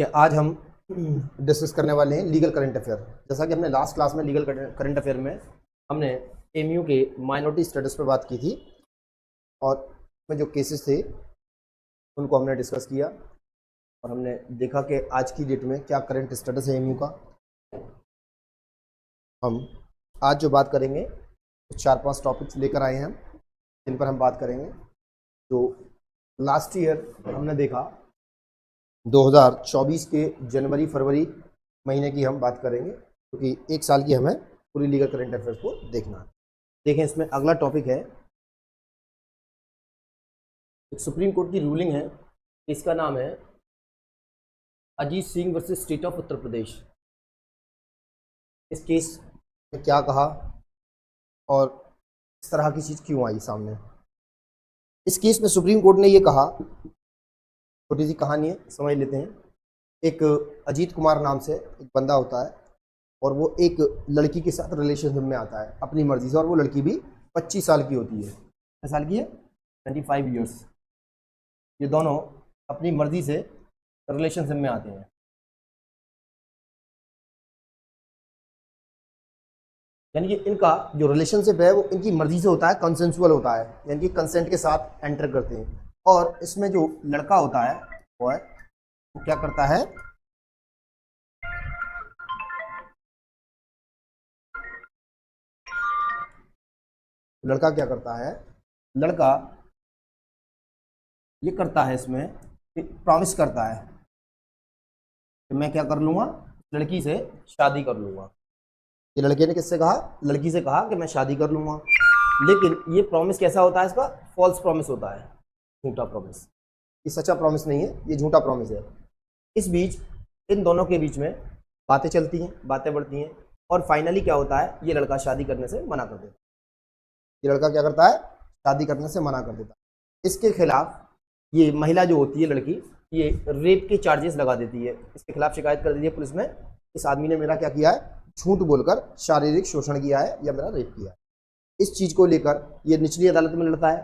है, आज हम डिस्कस करने वाले हैं लीगल करंट अफेयर। जैसा कि हमने लास्ट क्लास में लीगल करंट अफेयर में हमने एमयू के माइनॉरिटी स्टेटस पर बात की थी और उसमें जो केसेस थे उनको हमने डिस्कस किया और हमने देखा कि आज की डेट में क्या करंट स्टेटस है एमयू का। हम आज जो बात करेंगे तो 4-5 टॉपिक्स लेकर आए हैं हम, जिन पर हम बात करेंगे। तो लास्ट ईयर हमने देखा 2024 के जनवरी फरवरी महीने की हम बात करेंगे, क्योंकि एक साल की हमें पूरी लीगल करंट अफेयर्स को देखना है। देखें, इसमें अगला टॉपिक है, एक सुप्रीम कोर्ट की रूलिंग है, इसका नाम है Ajit Singh versus state of Uttar Pradesh. इस केस में क्या कहा और इस तरह की चीज़ क्यों आई सामने। इस केस में सुप्रीम कोर्ट ने ये कहा, छोटी सी कहानी है, समझ लेते हैं। एक अजीत कुमार नाम से एक बंदा होता है और वो एक लड़की के साथ रिलेशनशिप में आता है अपनी मर्जी से, और वो लड़की भी 25 साल की होती है। कितने साल की है? 25 ईयर्स। ये दोनों अपनी मर्जी से रिलेशनशिप में आते हैं, यानी कि इनका जो रिलेशनशिप है वो इनकी मर्जी से होता है, कंसेंसुअल होता है, यानी कि कंसेंट के साथ एंटर करते हैं। और इसमें जो लड़का होता है वो क्या करता है, लड़का क्या करता है, लड़का ये करता है, इसमें प्रॉमिस करता है कि मैं क्या कर लूंगा, लड़की से शादी कर लूंगा। ये लड़के ने किससे कहा? लड़की से कहा कि मैं शादी कर लूंगा। लेकिन ये प्रॉमिस कैसा होता है? इसका फॉल्स प्रॉमिस होता है, झूठा प्रॉमिस। ये सच्चा प्रॉमिस नहीं है, ये झूठा प्रॉमिस है। इस बीच इन दोनों के बीच में बातें चलती हैं, बातें बढ़ती हैं, और फाइनली क्या होता है, ये लड़का शादी करने से मना कर देता है। ये लड़का क्या करता है? शादी करने से मना कर देता है। इसके खिलाफ ये महिला जो होती है, लड़की, ये रेप के चार्जेस लगा देती है, इसके खिलाफ शिकायत कर देती है पुलिस में। इस आदमी ने मेरा क्या किया है, झूठ बोलकर शारीरिक शोषण किया है या मेरा रेप किया है। इस चीज़ को लेकर ये निचली अदालत में लड़ता है,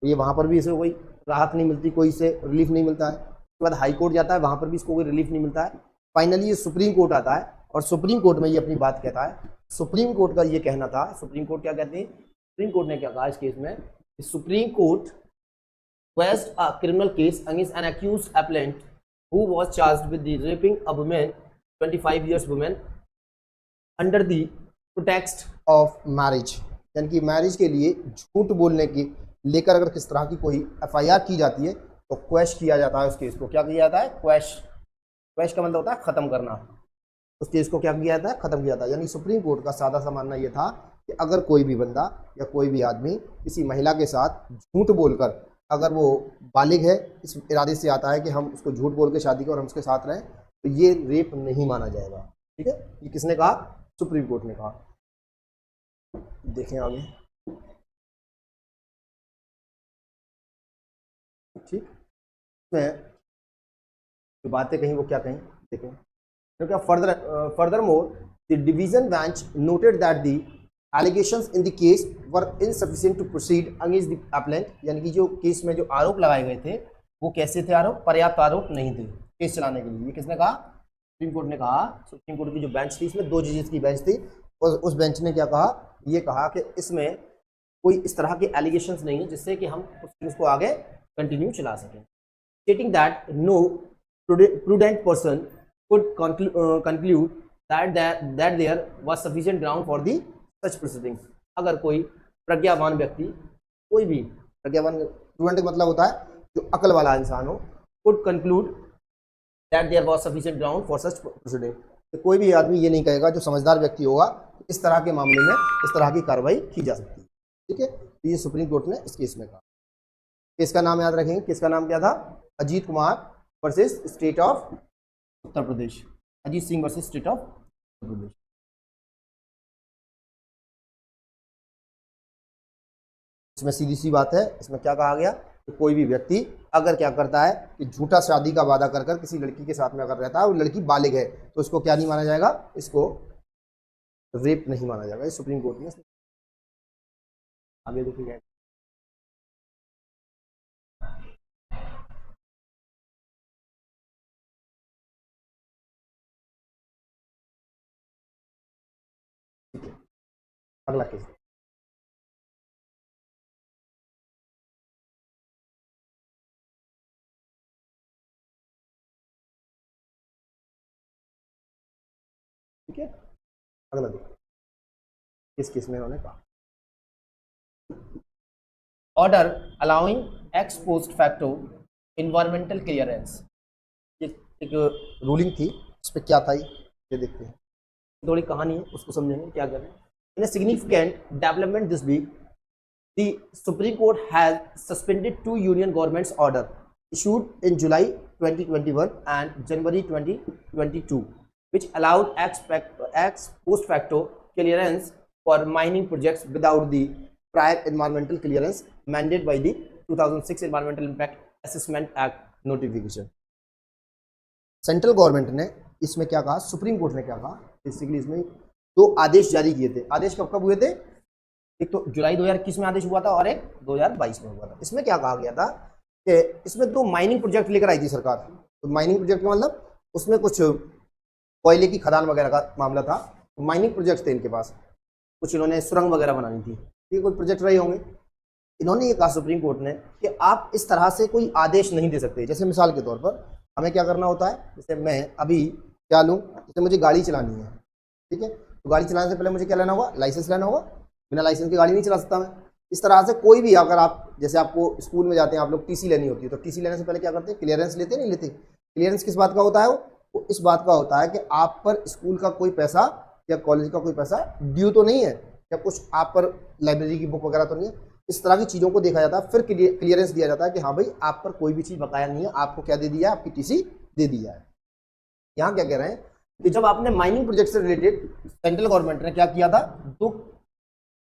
तो ये वहाँ पर भी इसे कोई राहत नहीं मिलती, कोई इसे रिलीफ नहीं मिलता है। उसके बाद हाई कोर्ट जाता है, वहाँ पर भी इसको कोई रिलीफ नहीं मिलता है। फाइनली ये सुप्रीम कोर्ट आता है और सुप्रीम कोर्ट में ये अपनी बात कहता है। सुप्रीम कोर्ट का ये कहना था, सुप्रीम कोर्ट क्या कहते हैं, सुप्रीम कोर्ट ने क्या कहा इस केस में, supreme court quashed a criminal case against an accused appellant who was charged with the raping a woman, 25 years woman, under the pretext of marriage। यानी कि मैरिज के लिए झूठ बोलने की लेकर अगर किस तरह की कोई एफआईआर की जाती है तो क्वैश किया जाता है उस केस को। क्या किया जाता है? क्वैश। क्वैश का मतलब होता है खत्म करना। उस केस को क्या किया जाता है? खत्म किया जाता है। यानी सुप्रीम कोर्ट का सादा सा मानना यह था कि अगर कोई भी बंदा या कोई भी आदमी किसी महिला के साथ झूठ बोलकर, अगर वो बालिग है, इस इरादे से आता है कि हम उसको झूठ बोल के शादी करें और हम उसके साथ रहें, तो ये रेप नहीं माना जाएगा। ठीक है, ये किसने कहा? सुप्रीम कोर्ट ने कहा। देखें आगे, ठीक, इसमें जो बातें कहीं वो क्या कहीं देखें। तो क्या further more the division bench noted that the allegations in the case were insufficient to proceed against the appellant। यानी कि जो केस में जो आरोप लगाए गए थे वो कैसे थे? आरोप पर्याप्त आरोप नहीं थे केस चलाने के लिए। ये किसने कहा? सुप्रीम कोर्ट ने कहा। सुप्रीम कोर्ट की जो बेंच थी, इसमें 2 जजेस की बेंच थी, और उस बेंच ने क्या कहा, ये कहा कि इसमें कोई इस तरह के एलिगेशंस नहीं है जिससे कि हम उस केस को आगे कंटिन्यू चला सकें। Stating that no prudent person could conclude that there was sufficient ground for the such proceedings। अगर कोई प्रज्ञावान व्यक्ति, कोई भी प्रज्ञावान, प्रूडेंट मतलब होता है जो अकल वाला इंसान हो, could conclude that there was sufficient ground for such proceeding। तो कोई भी आदमी ये नहीं कहेगा, जो समझदार व्यक्ति होगा, इस तरह के मामले में इस तरह की कार्रवाई की जा सकती है। ठीक है, तो ये सुप्रीम कोर्ट ने इस केस में कहा। केस का नाम याद रखेंगे, किसका नाम क्या था? Ajit Kumar versus state of Uttar Pradesh. Ajit Singh versus state of Uttar Pradesh. इसमें सीधी सी बात है, इसमें क्या कहा गया कि कोई भी व्यक्ति अगर क्या करता है कि झूठा शादी का वादा कर कर किसी लड़की के साथ में अगर रहता है और लड़की बालिग है, तो इसको क्या नहीं माना जाएगा? इसको रेप नहीं माना जाएगा। सुप्रीम कोर्ट ने आगे देखिए। अगला केस, ठीक है। अगला देखो किस केस में उन्होंने कहा, order allowing x post facto environmental clearance, ये एक रूलिंग थी, इस पर क्या था ये देखते हैं, थोड़ी कहानी है उसको समझेंगे क्या करें। In a significant development this week the supreme Court has suspended 2 union government's order issued in July 2021 and January 2022 which allowed ex post facto clearance for mining projects without the prior environmental clearance mandated by the 2006 Environmental Impact Assessment Act notification। Central government ने इसमें क्या कहा, supreme court ने क्या कहा, basically इसमें 2 आदेश जारी किए थे। आदेश कब कब हुए थे, एक तो जुलाई 2021 में आदेश हुआ था और एक 2022 में हुआ था। इसमें क्या कहा गया था कि इसमें 2 माइनिंग प्रोजेक्ट लेकर आई थी सरकार। तो माइनिंग प्रोजेक्ट का मतलब उसमें कुछ कोयले की खदान वगैरह का मामला था, तो माइनिंग प्रोजेक्ट थे इनके पास, कुछ इन्होंने सुरंग वगैरह बनानी थी, ये कोई प्रोजेक्ट रहे होंगे। इन्होंने ये कहा सुप्रीम कोर्ट ने कि आप इस तरह से कोई आदेश नहीं दे सकते। जैसे मिसाल के तौर पर हमें क्या करना होता है, जैसे मैं अभी क्या लूँ, जैसे मुझे गाड़ी चलानी है, ठीक है, तो गाड़ी चलाने से पहले मुझे क्या लेना होगा, लाइसेंस लेना होगा। बिना लाइसेंस की गाड़ी नहीं चला सकता मैं। इस तरह से कोई भी, अगर आप जैसे आपको स्कूल में जाते हैं आप लोग टीसी लेनी होती है, तो टीसी लेने से पहले क्या करते हैं, क्लियरेंस लेते नहीं लेते। क्लियरेंस किस बात का होता है, वो इस बात का होता है कि आप पर स्कूल का कोई पैसा या कॉलेज का कोई पैसा ड्यू तो नहीं है, या कुछ आप पर लाइब्रेरी की बुक वगैरह तो नहीं है। इस तरह की चीज़ों को देखा जाता है, फिर क्लियरेंस दिया जाता है कि हाँ भाई आप पर कोई भी चीज़ बकाया नहीं है, आपको क्या दे दिया है, आपकी टीसी दे दिया है। यहाँ क्या कह रहे हैं कि जब आपने माइनिंग प्रोजेक्ट से रिलेटेड सेंट्रल गवर्नमेंट ने क्या किया था, 2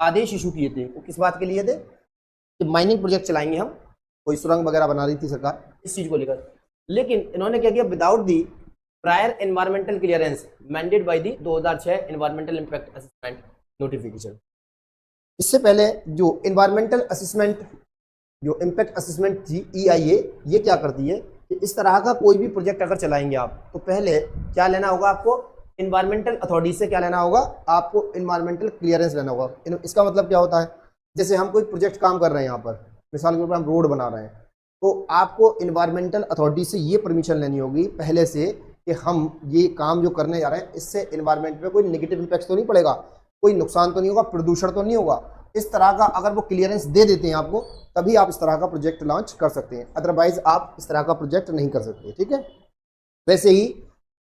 आदेश इशू किए थे। वो किस बात के लिए थे कि माइनिंग प्रोजेक्ट चलाएंगे हम, कोई सुरंग वगैरह बना रही थी सरकार इस चीज़ को लेकर। लेकिन इन्होंने क्या किया, without the prior environmental clearance mandated by the 2006 environmental impact assessment notification. इससे पहले जो एनवायरमेंटल असेसमेंट, जो इम्पैक्ट असेसमेंट थी EIA, ये क्या करती है कि इस तरह का कोई भी प्रोजेक्ट अगर चलाएंगे आप, तो पहले क्या लेना होगा आपको, इन्वायरमेंटल अथॉरिटी से क्या लेना होगा, आपको इन्वायरमेंटल क्लियरेंस लेना होगा। इसका मतलब क्या होता है, जैसे हम कोई प्रोजेक्ट काम कर रहे हैं यहाँ पर, मिसाल के तौर पर हम रोड बना रहे हैं, तो आपको इन्वायरमेंटल अथॉरिटी से ये परमिशन लेनी होगी पहले से कि हम ये काम जो करने जा रहे हैं इससे इन्वायरमेंट पे कोई नेगेटिव इम्पैक्ट तो नहीं पड़ेगा, कोई नुकसान तो नहीं होगा, प्रदूषण तो नहीं होगा। इस तरह का अगर वो क्लियरेंस दे देते हैं आपको, तभी आप इस तरह का प्रोजेक्ट लॉन्च कर सकते हैं, अदरवाइज आप इस तरह का प्रोजेक्ट नहीं कर सकते, ठीक है। वैसे ही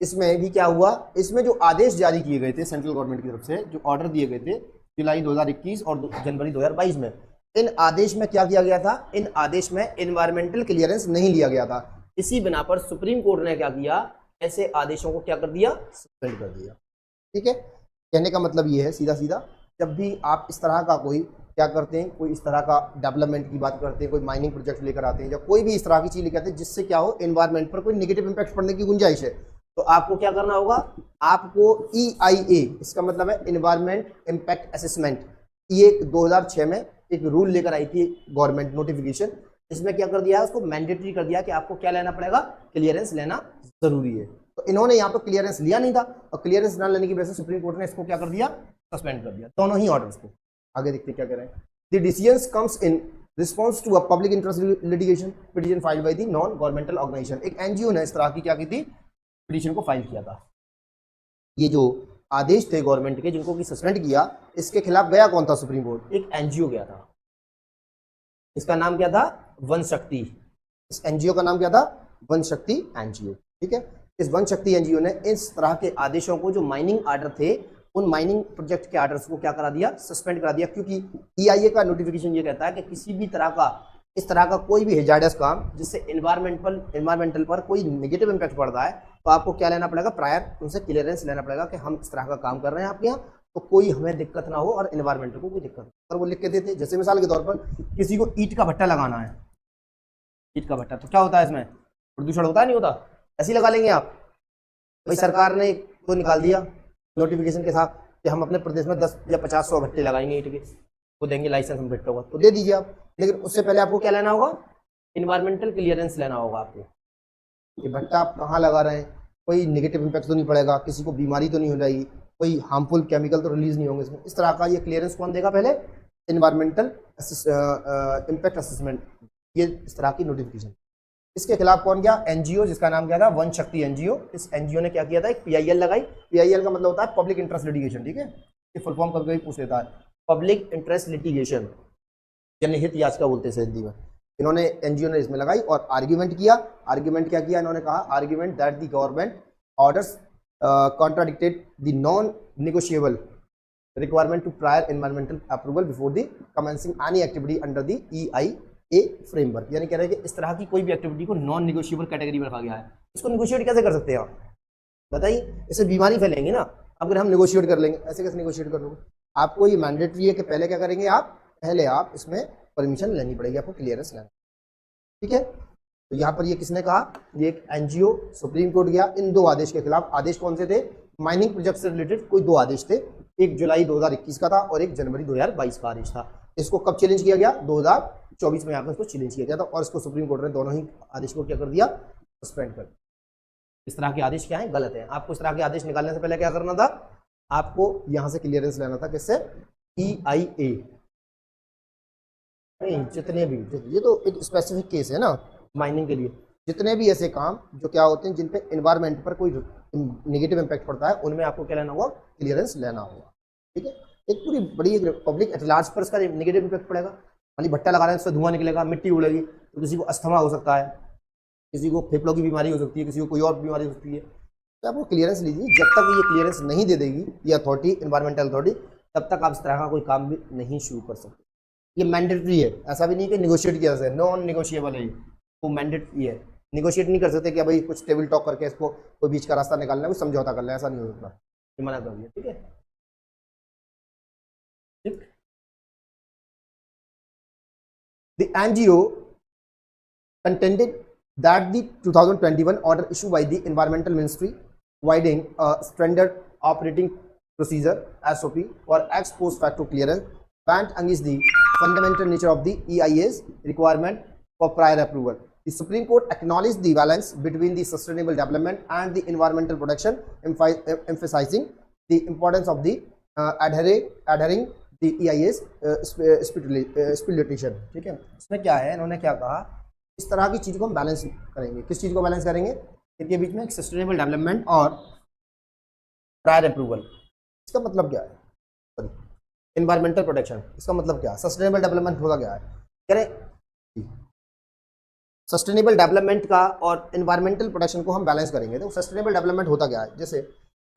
इसमें भी क्या हुआ, इसमें जो आदेश जारी किए गए थे सेंट्रल गवर्नमेंट की तरफ से, जो ऑर्डर दिए गए थे जुलाई 2021 और जनवरी 2022 में, इन आदेश में क्या किया गया था, इन आदेश में एनवायरमेंटल क्लियरेंस नहीं लिया गया था। इसी बिना पर सुप्रीम कोर्ट ने क्या किया, ऐसे आदेशों को क्या कर दिया, सस्पेंड कर दिया, ठीक है। कहने का मतलब ये है सीधा सीधा, जब भी आप इस तरह का कोई क्या करते हैं, कोई इस तरह का डेवलपमेंट की बात करते हैं, कोई माइनिंग प्रोजेक्ट लेकर आते हैं, या कोई भी इस तरह की चीज़ लेकर आते हैं जिससे क्या हो, एनवायरमेंट पर कोई नेगेटिव इंपैक्ट पड़ने की गुंजाइश है, तो आपको क्या करना होगा, आपको EIA, इसका मतलब है इन्वायरमेंट इम्पैक्ट असेसमेंट, ये 2006 में एक रूल लेकर आई थी गवर्नमेंट, नोटिफिकेशन, इसमें क्या कर दिया है, उसको मैंडेटरी कर दिया कि आपको क्या लेना पड़ेगा, क्लियरेंस लेना जरूरी है। तो इन्होंने यहाँ पर क्लियरेंस लिया नहीं था, और क्लियरेंस ना लेने की वजह से सुप्रीम कोर्ट ने इसको क्या कर दिया, सस्पेंड कर दिया, दोनों ही ऑर्डर्स को। आगे देखते क्या कह रहे हैं, the decisions comes in response to a public interest litigation petition filed by the non governmental organisation. एक NGO ने इस तरह की क्या की थी, पिटीशन को फाइल किया था। ये जो आदेश थे गवर्नमेंट के जिनको की सस्पेंड किया, इसके खिलाफ गया कौन था, सुप्रीम कोर्ट, एक NGO गया था, इसका नाम क्या था, वन शक्ति। इस NGO का नाम क्या था, वन शक्ति NGO, ठीक है। इस वन शक्ति NGO ने इस तरह के आदेशों को, जो माइनिंग आर्डर थे, उन माइनिंग प्रोजेक्ट के आर्डर्स को क्या करा दिया, सस्पेंड करा दिया, क्योंकि EIA का नोटिफिकेशन ये कहता है कि किसी भी तरह का, इस तरह का कोई भी हेजार्डस काम जिससे एनवायरमेंटल पर कोई नेगेटिव इम्पैक्ट पड़ता है, तो आपको क्या लेना पड़ेगा, प्रायर उनसे क्लियरेंस लेना पड़ेगा कि हम इस तरह का काम कर रहे हैं आपके यहाँ, तो कोई हमें दिक्कत ना हो और एनवायरमेंट को कोई दिक्कत ना। और वो लिख के देते, जैसे मिसाल के तौर पर किसी को ईंट का भट्टा लगाना है, ईंट का भट्टा, तो क्या होता है, इसमें प्रदूषण होता है, नहीं होता, ऐसे ही लगा लेंगे आप। भाई सरकार ने तो निकाल दिया नोटिफिकेशन के साथ कि हम अपने प्रदेश में 10 या 50 100 भट्टे लगाएंगे ईंट के, वो देंगे लाइसेंस, हम भट्टों का, तो दे दीजिए आप। लेकिन उससे पहले आपको क्या लेना होगा, इन्वायरमेंटल क्लियरेंस लेना होगा आपको, ये भट्टा आप कहाँ लगा रहे हैं, कोई नेगेटिव इम्पैक्ट तो नहीं पड़ेगा, किसी को बीमारी तो नहीं हो जाएगी, कोई हार्मफुल केमिकल तो रिलीज नहीं होंगे इसमें। इस तरह का ये क्लियरेंस कौन देगा पहले, इन्वायरमेंटल इम्पैक्ट असेसमेंट, ये इस तरह की नोटिफिकेशन। इसके खिलाफ कौन गया, एनजीओ, जिसका नाम क्या था, वन शक्ति एनजीओ। इस एनजीओ ने क्या किया था, एक पीआईएल लगाई। पीआईएल का मतलब होता है पब्लिक इंटरेस्ट लिटिगेशन, ठीक है, ये फुल फॉर्म कभी पूछ लेता है, पब्लिक इंटरेस्ट लिटिगेशन, जनहित याचिका बोलते हैं हिंदी में। इन्होंने एनजीओ ने इसमें लगाई और आर्ग्यूमेंट किया। आर्ग्यूमेंट क्या किया इन्होंने, कहा argument that the government orders contradicted the non negotiable requirement to prior environmental approval before the commencing any activity under the EIA framework। यानी कह रहे हैं कि इस तरह की कोई भी एक्टिविटी को नॉन नेगोशिएबल कैटेगरी में रखा गया है। इसको नेगोशिएट कैसे कर सकते हैं आप बताइए, इससे बीमारी फैलेंगी ना अगर हम नेगोशिएट कर लेंगे। ऐसे कैसे नेगोशिएट कर लोगे, आपको ये मैंडेटरी है कि पहले क्या करेंगे आप, पहले आप इसमें परमिशन लेनी पड़ेगी, आपको क्लियरेंस लेना, ठीक है। तो यहाँ पर ये किसने कहा, ये एक एनजीओ, सुप्रीम कोर्ट गया इन दो आदेश के खिलाफ। आदेश कौन से थे, माइनिंग प्रोजेक्ट से रिलेटेड कोई दो आदेश थे, एक जुलाई 2021 का था और एक जनवरी 2022 का आदेश था। इसको कब चैलेंज किया गया, 2024 में यहाँ इसको चैलेंज किया गया था और इसको सुप्रीम कोर्ट ने दोनों ही आदेश को क्या कर दिया, सस्पेंड कर दिया। इस तरह के आदेश क्या है, गलत है। आपको इस तरह के आदेश निकालने से पहले क्या करना था, आपको यहाँ से क्लियरेंस लेना था, किससे, EIA। नहीं, जितने भी, ये तो एक स्पेसिफिक केस है ना माइनिंग के लिए, जितने भी ऐसे काम जो क्या होते हैं जिन पे एनवायरनमेंट पर कोई नेगेटिव इंपैक्ट पड़ता है, उनमें आपको क्या लेना होगा, क्लियरेंस लेना होगा, ठीक है। एक पूरी बड़ी पब्लिक एट लार्ज पर इसका नेगेटिव इंपैक्ट पड़ेगा, खाली भट्टा लगा रहे हैं उससे धुआं निकलेगा, मिट्टी उड़ेगी, तो किसी को अस्थमा हो सकता है, किसी को फेफड़ों की बीमारी हो सकती है, किसी को कोई और बीमारी हो सकती है। तो आपको क्लियरेंस लीजिए, जब तक ये क्लियरेंस नहीं दे देगी ये अथॉरिटी, एनवायरमेंटल अथॉरिटी, तब तक आप इस तरह का कोई काम भी नहीं शुरू कर सकते। ये मैंडेटरी है, ऐसा भी नहीं कि निगोशिएट किया जाए, नॉन निगोशिएबल है, वो मैंडेटरी है। निगोशिएट नहीं कर सकते कि भाई कुछ टेबल टॉक करके इसको कोई बीच का रास्ता निकालना है, कुछ समझौता करना है, ऐसा नहीं हो सकता, ये मना कर दिया, ठीक है। ठीक, the NGO contended that the 2021 order issued by the Environmental Ministry providing a standard operating procedure SOP for ex post facto clearance went against the fundamental nature of the EIA's requirement for prior approval. The Supreme Court acknowledged the balance between the sustainable development and the environmental protection, emphasizing the importance of the adhering the EIA's stipulation। ठीक है, इसमें क्या है, इन्होंने क्या कहा, इस तरह की चीज़ को हम बैलेंस करेंगे। किस चीज़ को बैलेंस करेंगे, इनके बीच में एक सस्टेनेबल डेवलपमेंट और प्रायर अप्रूवल। इसका मतलब क्या है, सॉरी, एनवायरमेंटल प्रोटेक्शन, इसका मतलब क्या है, सस्टेनेबल डेवलपमेंट होगा क्या है, कह रहे सस्टेनेबल डेवलपमेंट का और एनवायरमेंटल प्रोटेक्शन को हम बैलेंस करेंगे। तो सस्टेनेबल डेवलपमेंट होता क्या है, जैसे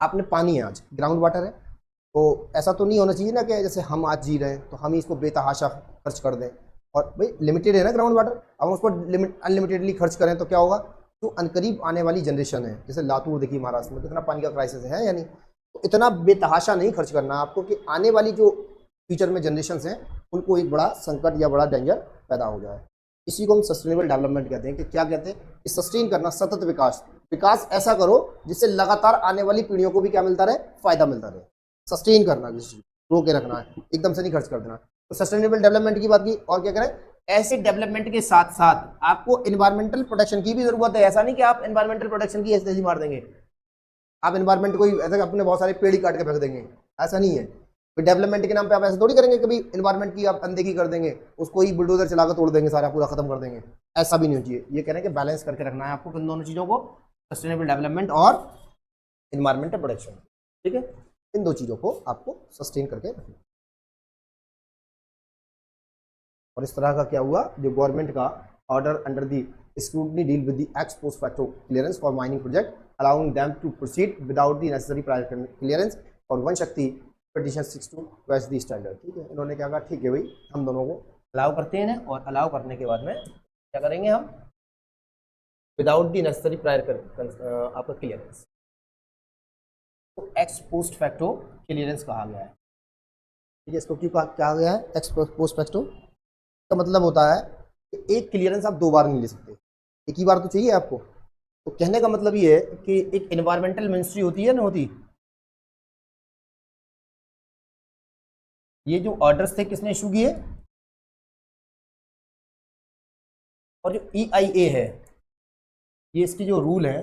आपने पानी है, आज ग्राउंड वाटर है, तो ऐसा तो नहीं होना चाहिए ना कि जैसे हम आज जी रहे हैं तो हम ही इसको बेतहाशा खर्च कर दें, और भाई लिमिटेड है ना ग्राउंड वाटर, अब हम उसको अनलिमिटेडली खर्च करें तो क्या होगा, जो अनकरीब आने वाली जनरेशन है, जैसे लातूर देखिए महाराष्ट्र में कितना पानी का क्राइसिस है, यानी तो इतना बेतहाशा नहीं खर्च करना आपको कि आने वाली जो फ्यूचर में जनरेशन हैं उनको एक बड़ा संकट या बड़ा डेंजर पैदा हो जाए। इसी को हम सस्टेनेबल डेवलपमेंट कहते हैं। कि क्या कहते हैं, कि सस्टेन करना, सतत विकास, विकास ऐसा करो जिससे लगातार आने वाली पीढ़ियों को भी क्या मिलता रहे, फायदा मिलता रहे। सस्टेन करना, किसी चीज रो के रखना है, एकदम से नहीं खर्च कर देना। तो सस्टेनेबल डेवलपमेंट की बात की, और क्या करें, ऐसे डेवलपमेंट के साथ साथ आपको एनवायरमेंटल प्रोटेक्शन की भी जरूरत है। ऐसा नहीं कि आप एनवायरमेंटल प्रोटेक्शन की ऐसे ही मार देंगे, आप एनवायरमेंट को ऐसे अपने बहुत सारे पेड़ ही काट के फेंक देंगे, ऐसा नहीं है। फिर डेवलपमेंट के नाम पे आप ऐसा थोड़ी करेंगे, कभी एनवायरमेंट की आप अनदेखी कर देंगे, उसको ही बुलडोजर चलाकर तोड़ देंगे, सारा पूरा खत्म कर देंगे, ऐसा भी नहीं होना चाहिए। ये कह रहे हैं कि बैलेंस करके रखना है आपको इन दोनों चीजों को, सस्टेनेबल डेवलपमेंट और एनवायरमेंटल प्रोटेक्शन, ठीक है, इन दो चीजों को आपको सस्टेन करके रखना। और इस तरह का क्या हुआ, जो गवर्नमेंट का order under the scrutiny deal with the ex post facto clearance for mining project allowing them to proceed without the necessary prior clearance और Vanashakti petition 62 towards the standard. ठीक है, इन्होंने क्या कहा, ठीक है भाई, हम दोनों को अलाउ करते हैं और अलाउ करने के बाद में क्या करेंगे, हम विदाउट द नेसेसरी प्रायर आपका क्लियरेंस, तो एक्स पोस्ट फैक्टो क्लियरेंस कहा गया है। ठीक है, इसको क्यों कहा गया है एक्स पोस्ट फैक्टो, का मतलब होता है कि एक क्लियरेंस आप दो बार नहीं ले सकते, एक ही बार तो चाहिए आपको। तो कहने का मतलब ये है कि एक एनवायरमेंटल मिनिस्ट्री होती है ना, होती, ये जो ऑर्डर्स थे किसने इशू किए, और जो EIA है, ये इसकी जो रूल है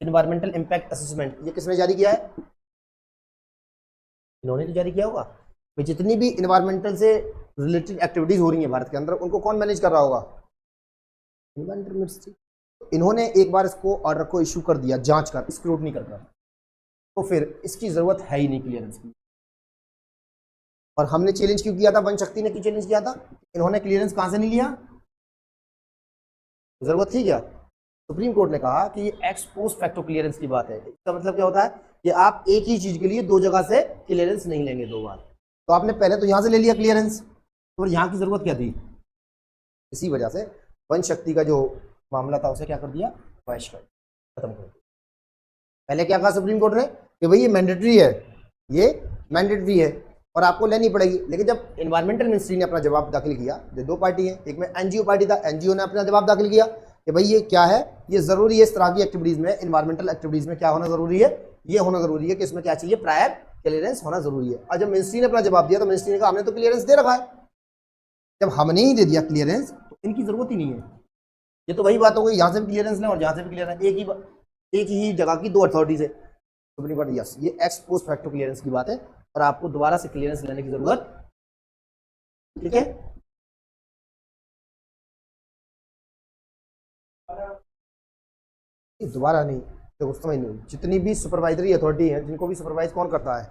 एनवायरमेंटल इम्पैक्ट असेसमेंट, ये किसने जारी किया है, इन्होंने तो जारी किया होगा। भाई जितनी भी इन्वायरमेंटल से रिलेटेड एक्टिविटीज हो रही है भारत के अंदर, उनको कौन मैनेज कर रहा होगा? Environmental ministry. इन्होंने एक बार इसको ऑर्डर को इशू कर दिया, जांच कर, स्क्रूटनी कर, तो फिर इसकी जरूरत है ही नहीं क्लियरेंस की। और हमने चैलेंज क्यों किया था? वन शक्ति ने क्यों चैलेंज किया था? इन्होंने क्लियरेंस कहां से नहीं लिया? जरूरत थी क्या? सुप्रीम कोर्ट ने कहा कि ये एक्स पोस्ट फैक्टो क्लियरेंस की बात है। इसका मतलब क्या होता है कि आप एक ही चीज के लिए दो जगह से क्लियरेंस नहीं लेंगे दो बार। तो आपने पहले तो यहां से ले लिया क्लियरेंस, तो यहां की जरूरत क्या थी? इसी वजह से वन शक्ति का जो मामला था उसे क्या कर दिया? क्वैश कर, खत्म कर दिया। पहले क्या कहा सुप्रीम कोर्ट ने कि भाई ये मैंडेटरी है, ये मैंडेटरी है और आपको लेनी पड़ेगी। लेकिन जब एनवायरमेंटल मिनिस्ट्री ने अपना जवाब दाखिल किया, जो दो पार्टी है, एक में एनजीओ पार्टी था, एनजीओ ने अपना जवाब दाखिल किया कि भाई ये क्या है, ये जरूरी है इस तरह की एक्टिविटीज में, एनवायरमेंटल एक्टिविटीज में क्या होना जरूरी है? ये होना जरूरी है कि इसमें क्या चाहिए? प्रायर क्लियरेंस होना जरूरी है। और जब मिनिस्ट्री ने अपना जवाब दिया तो मिनिस्ट्री ने कहा हमने तो क्लियरेंस दे रखा है। जब हमने ही दे दिया क्लियरेंस तो इनकी जरूरत ही नहीं है। ये तो वही बात हो गई, यहाँ से भी क्लियरेंस लें और यहाँ से भी क्लियरेंस, एक ही जगह की दो अथॉरिटीज है। सुप्रीम कोर्ट यस, ये एक्स पोस्ट फैक्टो क्लियरेंस की बात है और आपको दोबारा से क्लियरेंस लेने की जरूरत, ठीक है। दोबारा नहीं, देखो समझ नहीं, जितनी भी सुपरवाइजरी अथॉरिटी है, जिनको भी सुपरवाइज कौन करता है?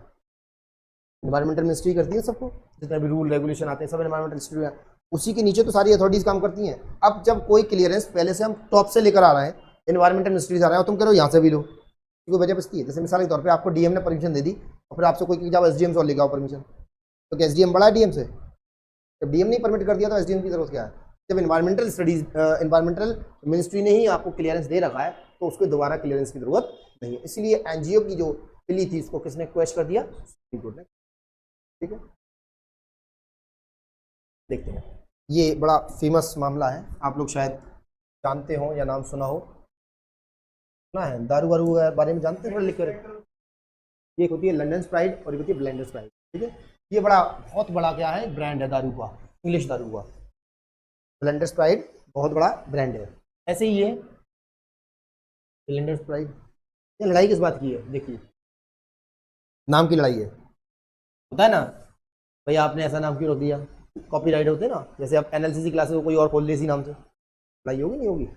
एनवायरमेंटल मिनिस्ट्री करती है सबको। जितने भी रूल रेगुलेशन आते हैं सब एनवायरमेंटल मिनिस्ट्री है, उसी के नीचे तो सारी अथॉरिटीज काम करती हैं। अब जब कोई क्लियरेंस पहले से हम टॉप से लेकर आ रहे हैं, एनवायरमेंटल मिनिस्ट्री से आ रहे हैं, तुम कह रहे हो यहाँ से भी लो, कोई वजह बचती है? जैसे मिसाल के तौर पे आपको डीएम ने परमिशन दे दी और फिर आपसे कोई जाओ एसडीएम से और लेकर आओ परमिशन, तो क्या एसडीएम बड़ा है डीएम से? जब डीएम ने परमिट कर दिया तो एसडीएम की जरूरत क्या है? जब एनवायरमेंटल स्टडीज एनवायरमेंटल मिनिस्ट्री ने ही आपको क्लियरेंस दे रखा है तो उसको दोबारा क्लियरेंस की जरूरत नहीं है। इसलिए एनजीओ की जो पिली थी इसको किसने क्वेश कर दिया? सुप्रीम कोर्ट ने। ठीक है, देखते हैं, ये बड़ा फेमस मामला है, आप लोग शायद जानते हो या नाम सुना हो, सुना है, दारू वारू के बारे में जानते हैं थोड़ा लिख कर। ये होती है लंदन स्प्राइट और ये होती है ब्लेंडर स्प्राइट। ठीक है, ये बड़ा बहुत बड़ा क्या है, ब्रांड है दारू का, इंग्लिश दारू का। ब्लेंडर स्प्राइट बहुत बड़ा ब्रांड है। ऐसे ही है ब्लेंडर स्प्राइट। ये लड़ाई किस बात की है? देखिए, नाम की लड़ाई है, होता है ना भैया, आपने ऐसा नाम क्यों रख दिया? कॉपीराइट होते हैं ना, जैसे आप एनएलसीसी क्लासेस को कोई और खोल दे इसी नाम से, लड़ाई होगी नहीं होगी?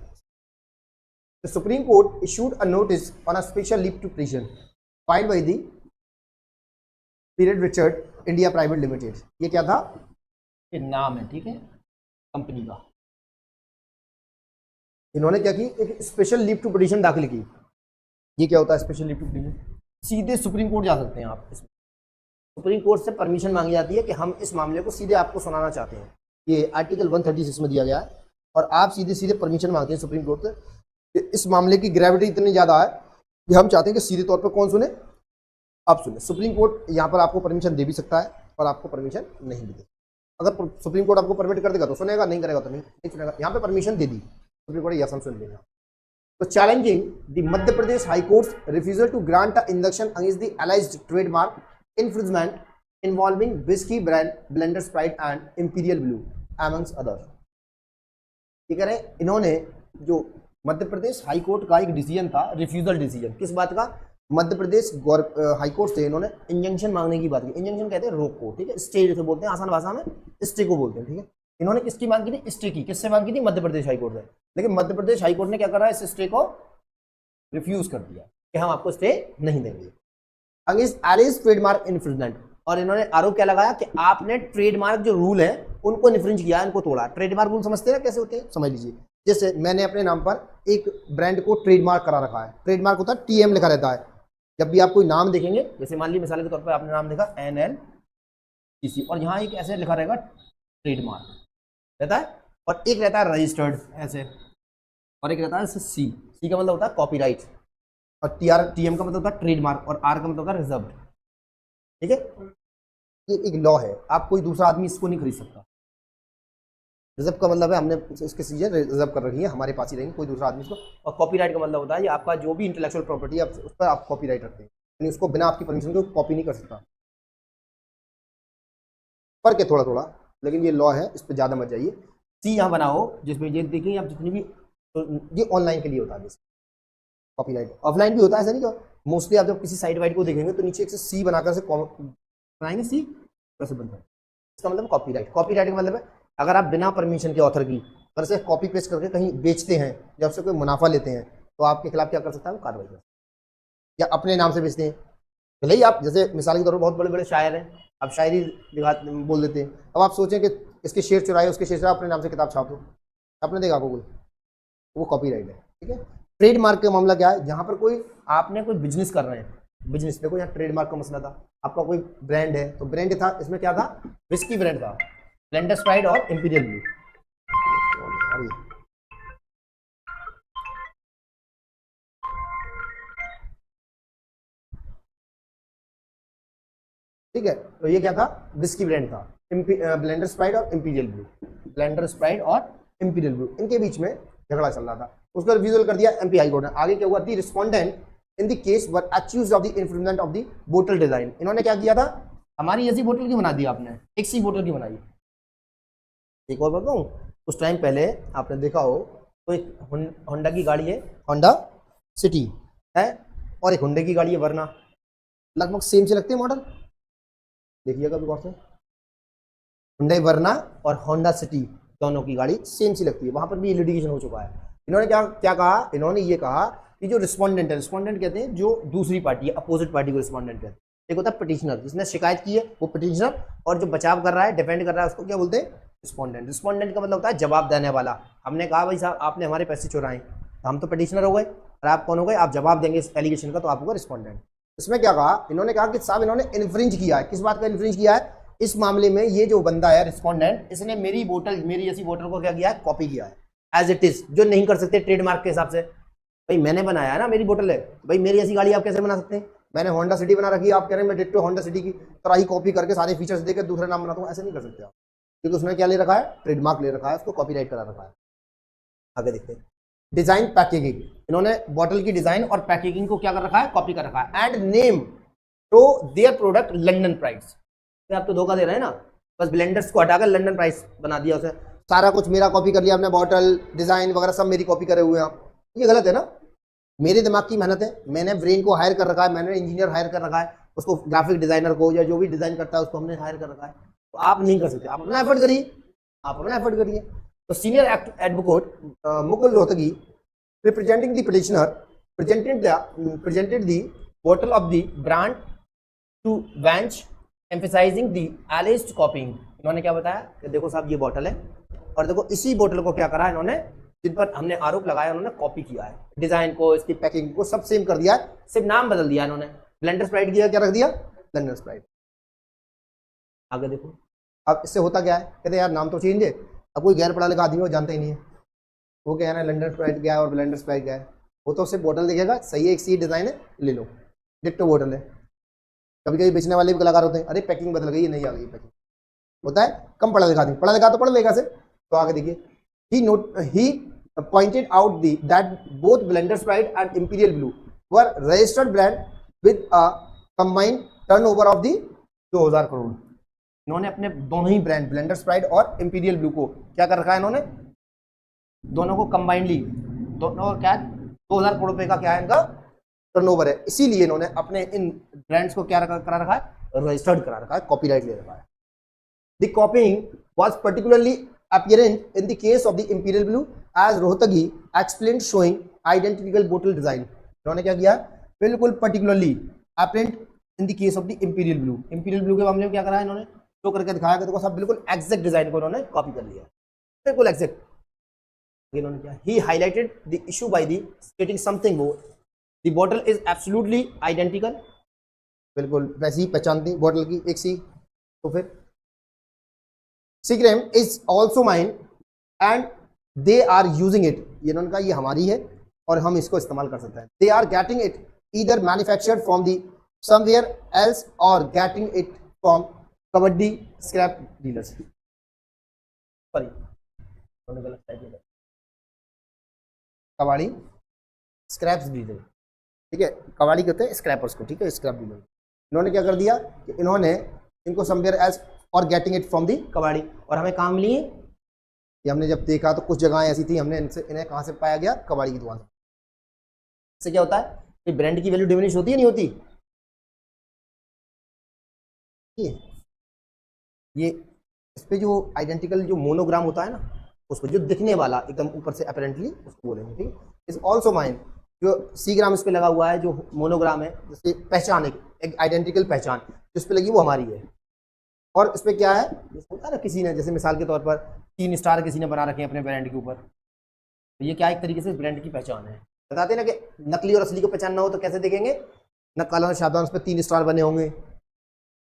The Supreme Court issued a notice on a special leave to petition filed by the Period Richard India Private Limited। ये क्या था? ये नाम है, ठीक है, कंपनी का। इन्होंने क्या की? एक स्पेशल लीव टू पिटीशन दाखिल की। ये क्या होता है स्पेशल लीव टू पिटीशन? सीधे सुप्रीम कोर्ट जा सकते हैं आप। इसमें सुप्रीम कोर्ट से परमिशन मांगी जाती है कि हम इस मामले को सीधे आपको सुनाना चाहते हैं। ये आर्टिकल 136 में दिया गया है और आप सीधे सीधे परमिशन मांगते हैं सुप्रीम कोर्ट से। इस मामले की ग्रेविटी इतनी ज़्यादा है कि हम चाहते हैं कि सीधे तौर पर कौन सुने? आप सुने। सुप्रीम कोर्ट यहाँ पर आपको परमिशन दे भी सकता है और आपको परमिशन नहीं भी दे। अगर सुप्रीम कोर्ट आपको परमिट कर देगा तो सुनेगा, नहीं करेगा तो नहीं सुनेगा। यहाँ पे परमिशन दे दी सुप्रीम कोर्ट, यस हम सुन लेगा। तो challenging the Madhya Pradesh High Court's refusal to grant a injunction against the alleged trademark infringement involving whisky brand Blenders Pride and Imperial Blue amongst other. ये कह रहे हैं इन्होंने, जो मध्य प्रदेश हाई कोर्ट का एक डिसीजन था, रिफ्यूजल डिसीजन, किस बात का? मध्य प्रदेश हाई कोर्ट से इन्होंने इंजंक्शन मांगने की बात की। इंजंक्शन कहते हैं रोक को, ठीक है, स्टे जैसे बोलते हैं आसान भाषा में, स्टे को बोलते हैं। ठीक है, इन्होंने किसकी मांग की थी? स्टे की। किससे मांग की थी? मध्य प्रदेश हाई कोर्ट से। लेकिन मध्य प्रदेश हाई कोर्ट ने क्या करा है? इस स्टे को रिफ्यूज कर दिया कि हम आपको स्टे नहीं देंगे अगेंस्ट एलिज ट्रेडमार्क इन्फ्रिंजमेंट। और इन्होंने आरोप क्या लगाया कि आपने ट्रेडमार्क जो रूल है उनको इन्फ्रिंज किया, इनको तोड़ा। ट्रेडमार्क रूल समझते हैं ना कैसे होते हैं? समझ लीजिए, जैसे मैंने अपने नाम पर एक ब्रांड को ट्रेडमार्क करा रखा है। ट्रेडमार्क होता है टीएम लिखा रहता है। जब भी आप कोई नाम देखेंगे, जैसे मान लीजिए मिसाल के तौर पर आपने नाम देखा NLCC और यहाँ एक ऐसे लिखा रहेगा ट्रेडमार्क रहता है, और एक रहता है रजिस्टर्ड ऐसे, और एक रहता है सी का मतलब होता है कॉपीराइट, और TM का मतलब होता है ट्रेडमार्क, और R का मतलब होता है रिजर्व्ड। ठीक है, ये एक लॉ है, आप कोई दूसरा आदमी इसको नहीं खरीद सकता। रिजर्व का मतलब है हमने इसके चीजें रिजर्व कर रखी है, हमारे पास ही रहेंगे, कोई दूसरा आदमी इसको। और कॉपीराइट का मतलब होता है ये आपका जो भी इंटेलेक्चुअल प्रॉपर्टी है उस पर आप कॉपीराइट रखते हैं, यानी उसको बिना आपकी परमिशन के कॉपी नहीं कर सकता। फर्क है थोड़ा थोड़ा, लेकिन ये लॉ है, इस पर ज़्यादा मत जाइए। सी यहाँ बनाओ जिसमें ये देखिए आप जितनी भी, तो ये ऑनलाइन के लिए होता है कॉपीराइट। ऑफलाइन भी होता है, ऐसा नहीं कि मोस्टली आप जब किसी साइट वाइट को देखेंगे तो नीचे एक सी बनाकर से बनाएंगे सी कैसे बनता है, इसका मतलब कॉपीराइट। कॉपीराइट का मतलब है अगर आप बिना परमिशन के ऑथर की अगर से कॉपी पेस्ट करके कहीं बेचते हैं, जब से कोई मुनाफा लेते हैं, तो आपके खिलाफ क्या कर सकता है, वो कार्रवाई कर सकता है। या अपने नाम से बेचते हैं, भले ही आप जैसे मिसाल के तौर पर बहुत बड़े बड़े शायर हैं, आप शायरी बोल देते हैं, अब आप सोचें कि इसके शेर चुराए, उसके शेर अपने नाम से किताब छाप दो, आपने देखा आपको कोई, वो कॉपीराइट है। ठीक है। ट्रेडमार्क का मामला क्या है, जहां पर कोई आपने कोई बिजनेस कर रहे हैं, बिजनेस देखो यहाँ ट्रेडमार्क का मसला था, आपका कोई ब्रांड है तो ब्रांड था, इसमें क्या था, विस्की ब्रांड था, ब्लेंडर्स प्राइड और इंपीरियल ब्लू। ठीक है, तो ये क्या था, विस्की ब्रांड था, ब्लेंडर स्प्राइट और इंपीरियल ब्लू, ब्लेंडर स्प्राइट और इंपीरियल ब्लू, इनके बीच में झगड़ा चल रहा था, उसका रिव्यूअल कर दिया एमपी हाई कोर्ट ने। आगे क्या हुआ, the respondent in the case were accused of the infringement of the बोतल डिजाइन। इन्होंने क्या किया था, हमारी ऐसी बोतल क्यों बना दी आपने, एक सी बोतल की बनाई। एक और बताऊं, कुछ टाइम पहले आपने देखा हो तो एक होंडा की गाड़ी है, होंडा सिटी है, और एक होंडा की गाड़ी है वरना, लगभग सेम से लगते हैं मॉडल, देखिएगा भी गौर से, हुंडई वरना और होंडा सिटी दोनों की गाड़ी सेम सी लगती है, वहां पर भी लिटिगेशन हो चुका है। इन्होंने क्या क्या कहा, इन्होंने ये कहा कि जो रिस्पोंडेंट है, रिस्पोंडेंट कहते हैं जो दूसरी पार्टी है, अपोजिट पार्टी को रिस्पोंडेंट कहते हैं। एक होता है पिटिशनर, जिसने शिकायत की है वो पिटिशनर, और जो बचाव कर रहा है, डिफेंड कर रहा है, उसको क्या बोलते हैं, रिस्पोंडेंट। रिस्पोंडेंट का मतलब होता है जवाब देने वाला। हमने कहा भाई साहब आपने हमारे पैसे चुराए, तो हम तो पिटिशनर हो गए, और आप कौन हो गए, आप जवाब देंगे इस एलिगेशन का, तो आप होगा रिस्पोंडेंट। इसमें क्या कहा, इन्होंने कहा कि साहब इन्होंने इन्फ्रिंज किया है, किस बात का इन्फ्रिंज किया है, इस मामले में ये जो बंदा है रिस्पोंडेंट, इसने मेरी बोतल, मेरी ऐसी बोतल को क्या किया है, कॉपी किया है एज इट इज, जो नहीं कर सकते ट्रेडमार्क के हिसाब से। भाई मैंने बनाया है ना, मेरी बोतल है, भाई मेरी ऐसी गाड़ी आप कैसे बना सकते हैं, मैंने होंडा सिटी बना रखी है, आप कह रहे हैं मैं डिट्टो होंडा सिटी की तरह ही कॉपी करके सारे फीचर्स देकर दूसरा नाम बनाता हूँ, ऐसे नहीं कर सकते आप, क्योंकि उसने क्या ले रखा है, ट्रेडमार्क ले रखा है, उसको कॉपीराइट करा रखा है। आगे देखते हैं, डिजाइन पैकेजिंग, इन्होंने बॉटल की डिजाइन और पैकेजिंग को क्या कर रखा है, कॉपी कर रखा है, एंड नेम तो देयर प्रोडक्ट लंदन प्राइस। आप तो धोखा दे रहे हैं ना, बस ब्लेंडर्स को हटाकर लंदन प्राइस बना दिया उसे, सारा कुछ मेरा कॉपी कर लिया आपने, बॉटल डिजाइन वगैरह सब मेरी कॉपी करे हुए हैं आप, ये गलत है ना। मेरे दिमाग की मेहनत है, मैंने ब्रेन को हायर कर रखा है, मैंने इंजीनियर हायर कर रखा है, उसको ग्राफिक डिजाइनर को या जो भी डिजाइन करता है उसको हमने हायर कर रखा है, तो आप नहीं कर सकते, आप अपना एफर्ट करिए, आप अपना एफर्ट करिए। तो senior advocate Mukul Rohatgi representing the petitioner presented the bottle of the brand to bench emphasizing the alleged copying। इन्होंने क्या बताया कि देखो साहब ये बोतल है, और देखो इसी बोतल को क्या करा है इन्होंने, जिन पर हमने आरोप लगाया उन्होंने कॉपी किया है, डिजाइन को, इसकी पैकिंग को सब सेम कर दिया है, सिर्फ नाम बदल दिया इन्होंने, ब्लेंडर स्प्राइट किया, क्या रख दिया, ब्लेंडर स्प्राइट। आगे देखो, अब इससे होता क्या है, कहते यार नाम तो चेंज है, अब कोई गैर पढ़ा लिखा आदमी वो जानता ही नहीं है, वो क्या है ना, ब्लेंडर स्प्राइट क्या है और ब्लेंडर स्प्राइट क्या है, वो तो सिर्फ बोतल दिखेगा, सही है, एक सी डिजाइन है, ले लो, डिट्टो बोतल है। कभी कभी बेचने वाले भी कलाकार होते हैं, अरे पैकिंग बदल गई, नहीं आ गई पैकिंग, होता है, कम पढ़ा लिखा आदमी, पढ़ा लिखा तो पढ़ लेगा से। तो आगे देखिए, ही pointed out that both Blender Sprite and Imperial Blue were registered brand with a combined turnover of the 2000 crore. इन्होंने अपने दोनों ही ब्रांड ब्लेंडर स्प्राइट और इंपीरियल ब्लू को क्या कर रखा है, इन्होंने दोनों को कंबाइंडली, दोनों क्या 2000 करोड़ रुपए का क्या है इनका टर्नओवर है, इसीलिए इन्होंने अपने इन ब्रांड्स को क्या करा रखा है, रजिस्टर्ड करा रखा है, कॉपीराइट ले रखा है। The copying was particularly apparent in the case of the Imperial Blue as Rohtagi explained, showing identical bottle design। इन्होंने क्या किया, बिल्कुल particularly apparent in the case of the Imperial Blue, Imperial Blue के मामले में क्या करा है इन्होंने, शो करके दिखाया कि देखो सब बिल्कुल एग्जैक्ट डिजाइन को इन्होंने कॉपी कर लिया, बिल्कुल एग्जैक्ट। इन्होंने क्या, he highlighted the issue by the stating something more, the bottle is absolutely identical, बिल्कुल वैसी पहचानती बॉटल की एक सी। तो फिर Seagram is also mine and they are using it, ये इन्होंने कहा ये हमारी है और हम इसको इस्तेमाल कर सकते हैं। They are getting it either manufactured from the somewhere else or getting it from kabaddi scrap dealers। Sorry गलत टाइप किया, कबाड़ी स्क्रैप्स डीलर, ठीक है, कबाड़ी कहते हैं स्क्रैपर्स को, ठीक है, स्क्रैप डीलर। इन्होंने क्या कर दिया कि इन्होंने इनको समवेयर एल्स और गेटिंग इट फ्रॉम दी कबाड़ी, और हमें काम लिए कि हमने जब देखा तो कुछ जगह ऐसी थी, हमने इन्हें कहाँ से पाया गया, कबाड़ी की दुकान से। इससे क्या होता है कि ब्रांड की वैल्यू डिमिनिश होती है नहीं होती, ये इस पे जो आइडेंटिकल जो मोनोग्राम होता है ना, उसको जो दिखने वाला एकदम ऊपर से अपेरेंटली उसको बोलेंगे, ठीक है। इज ऑल्सो माइंड जो सी ग्राम इस पे लगा हुआ है, जो मोनोग्राम है, जैसे पहचान एक आइडेंटिकल पहचान जिस पे लगी वो हमारी है। और इस पे क्या है, होता है ना किसी ने, जैसे मिसाल के तौर पर 3 स्टार किसी ने बना रखे हैं अपने ब्रांड के ऊपर, तो ये क्या एक तरीके से ब्रांड की पहचान है। बताते हैं ना कि नकली और असली को पहचानना हो तो कैसे देखेंगे, नकाला और शादान उस पर 3 स्टार बने होंगे।